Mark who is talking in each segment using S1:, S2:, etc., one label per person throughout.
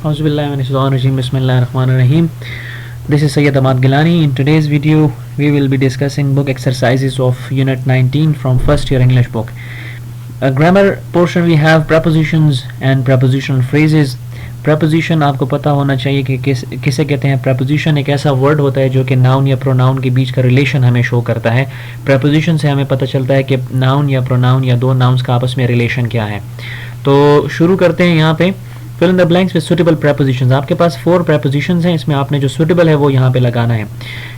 S1: Bismillahirrahmanirrahim. This is Sayyid Ahmad Gilani. In today's video, we will be discussing book exercises of Unit 19 from first year English book. A grammar portion we have prepositions and prepositional phrases. Preposition आपको पता होना चाहिए कि किसे कहते हैं. preposition एक ऐसा word होता है जो कि noun या pronoun के बीच का relation हमें show करता है. preposition से हमें पता चलता है कि noun या pronoun या दो nouns का आपस में relation क्या है. तो शुरू करते हैं यहाँ पे. fill in the blanks with suitable prepositions. आपके पास 4 prepositions हैं, इसमें आपने जो suitable है वो यहाँ पे लगाना है.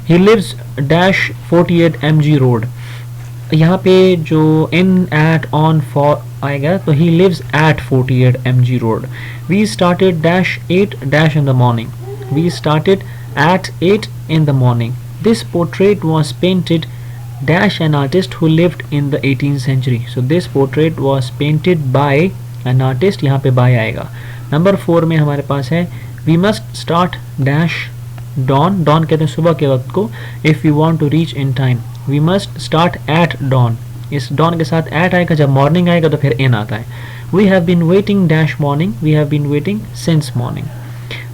S1: He lives dash 48 mg road. यहाँ पे जो in at on for आएगा तो he lives at 48 mg road. We started dash 8 dash in the morning. We started at 8 in the morning. This portrait was painted dash an artist who lived in the 18th century. So this portrait was painted by an artist. यहाँ पे by आएगा. Number 4 में हमारे पास है we must start dash dawn. Dawn कहते हैं सुबह के वक्त को. If you want to reach in time we must start at dawn. इस डॉन के साथ एट आएगा. जब मॉर्निंग आएगा तो फिर इन आता है. We have been waiting dash morning. We have been waiting since morning.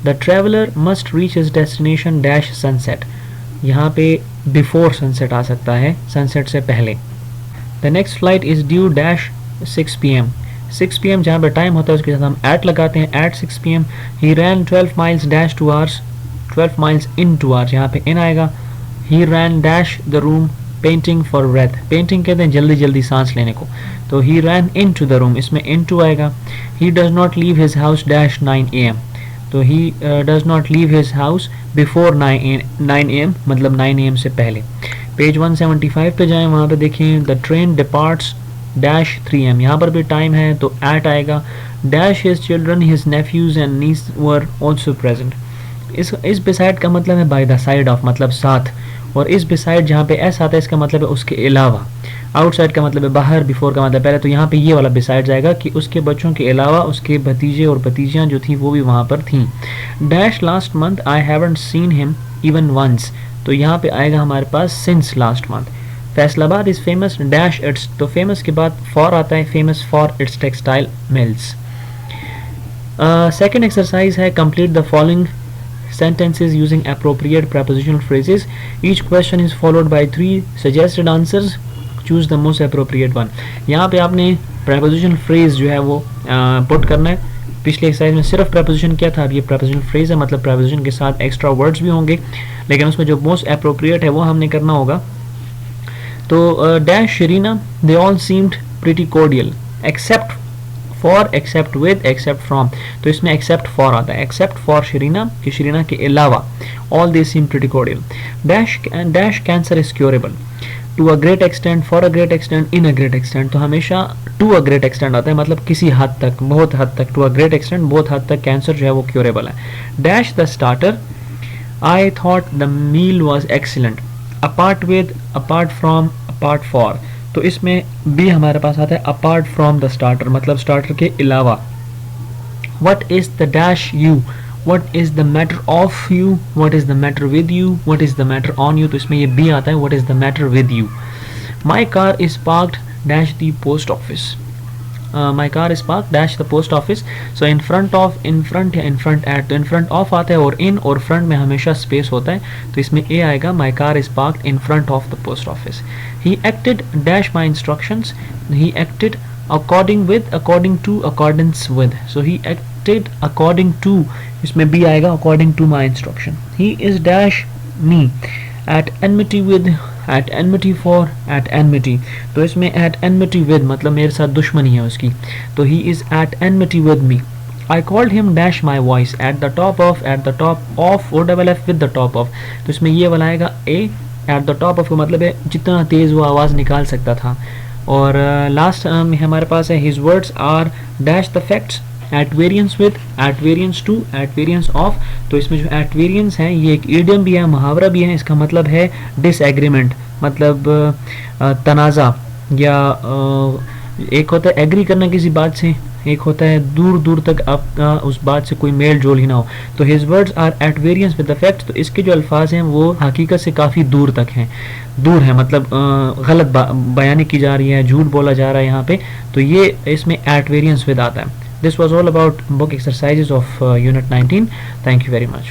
S1: The traveller must reach his destination dash sunset. यहाँ पे बिफोर सनसेट आ सकता है, सनसेट से पहले. The next flight is due dash 6 PM. 6 PM जहाँ पर time होता है उसके साथ हम एट लगाते हैं. At 6 PM. He ran 12 miles dash 2 hours. 12 miles in 2 hours. यहाँ पे इन आएगा. He ran dash the room panting for breath. Panting कहते हैं जल्दी जल्दी सांस लेने को. तो he ran into the room, इसमें इन टू आएगा. He does not leave his house dash 9 AM. तो he does not leave his house before 9 AM, मतलब 9 AM से पहले. पेज 175 पे जाएँ, वहाँ पे देखें the train departs dash 3 AM. यहाँ पर भी टाइम है तो एट आएगा. Dash his children his nephews and nieces were also present. इस बिसाइड का मतलब है बाय द साइड ऑफ, मतलब साथ. और इस बिसाइड जहाँ पे एस आता है इसका मतलब है उसके अलावा. आउटसाइड का मतलब है बाहर, बिफोर का मतलब पहले. तो यहाँ पे ये वाला बिसाइड जाएगा कि उसके बच्चों के अलावा उसके भतीजे और भतीजियाँ जो थी वो भी वहाँ पर थीं. Dash last month I haven't seen him even once. तो यहाँ पे आएगा हमारे पास since last month. Faisalabad is famous dash its. तो फेमस के बाद फॉर आता है, famous for its textile mills. Second exercise है complete the following sentences using appropriate prepositional phrases. Each question is followed by 3 suggested answers. Choose the most appropriate one. यहाँ पे आपने prepositional phrase जो है वो पुट करना है. पिछले एक्सरसाइज में सिर्फ preposition क्या था, अब ये prepositional phrase है, मतलब preposition के साथ extra words भी होंगे, लेकिन उसमें जो most appropriate है वो हमने करना होगा. तो dash Sharina they all seemed pretty cordial except for, except with, except from. तो इसमें एक्सेप्ट फॉर आता है. एक्सेप्ट फॉर शरीना, कि शरीना के अलावा. All they seem pretty cordial. Dash cancer is curable to a great extent, for a great extent, in a great extent. तो हमेशा टू अ ग्रेट एक्सटेंट आता है, मतलब किसी हद तक, बहुत हद तक. टू अ ग्रेट एक्सटेंट, बहुत हद तक कैंसर जो है वो क्योरेबल है. Dash the starter I thought the meal was excellent. Apart with, apart from, apart for. तो इसमें बी हमारे पास आता है अपार्ट फ्रॉम द स्टार्टर, मतलब स्टार्टर के अलावा. What is the dash you, what is the matter of you, what is the matter with you, what is the matter on you. तो इसमें ये बी आता है, what is the matter with you. My car is parked dash the post office. My car is park dash the post office. So in front of, in front या in front eight. तो इन front of आता है और इन और front में हमेशा space होता है, तो इसमें ए आएगा. My car is parked in front of the post office. He acted dash my instructions. He acted according with, according to, accordance with. So he acted according to, इसमें B आएगा according to my instruction. He is dash me at enmity with, at enmity for, at enmity. तो इसमें eight enmity with मतलब मेरे साथ दुश्मनी है उसकी, तो he is at enmity with me. I called him dash my voice at the top of, at the top of, O double F with the top of. तो इसमें ये वाला आएगा A. At the top of का मतलब है जितना तेज़ वो आवाज़ निकाल सकता था. और लास्ट में हमारे पास है his words are dash the facts at variance with, at variance to, at variance of. तो इसमें जो एट वेरियंस है ये एक इडियम भी है, मुहावरा भी है. इसका मतलब है डिसएग्रीमेंट, मतलब तनाज़ा, या एक होता है एग्री करना किसी बात से, एक होता है दूर दूर तक आपका उस बात से कोई मेल जोल ही ना हो. तो his words are at variance with the facts. तो इसके जो अल्फाज हैं वो हकीकत से काफ़ी दूर तक हैं, दूर है, मतलब गलत बयानी की जा रही है, झूठ बोला जा रहा है यहाँ पे. तो ये इसमें एट वेरियंस विद आता है. This was all about book exercises of Unit 19. Thank you very much.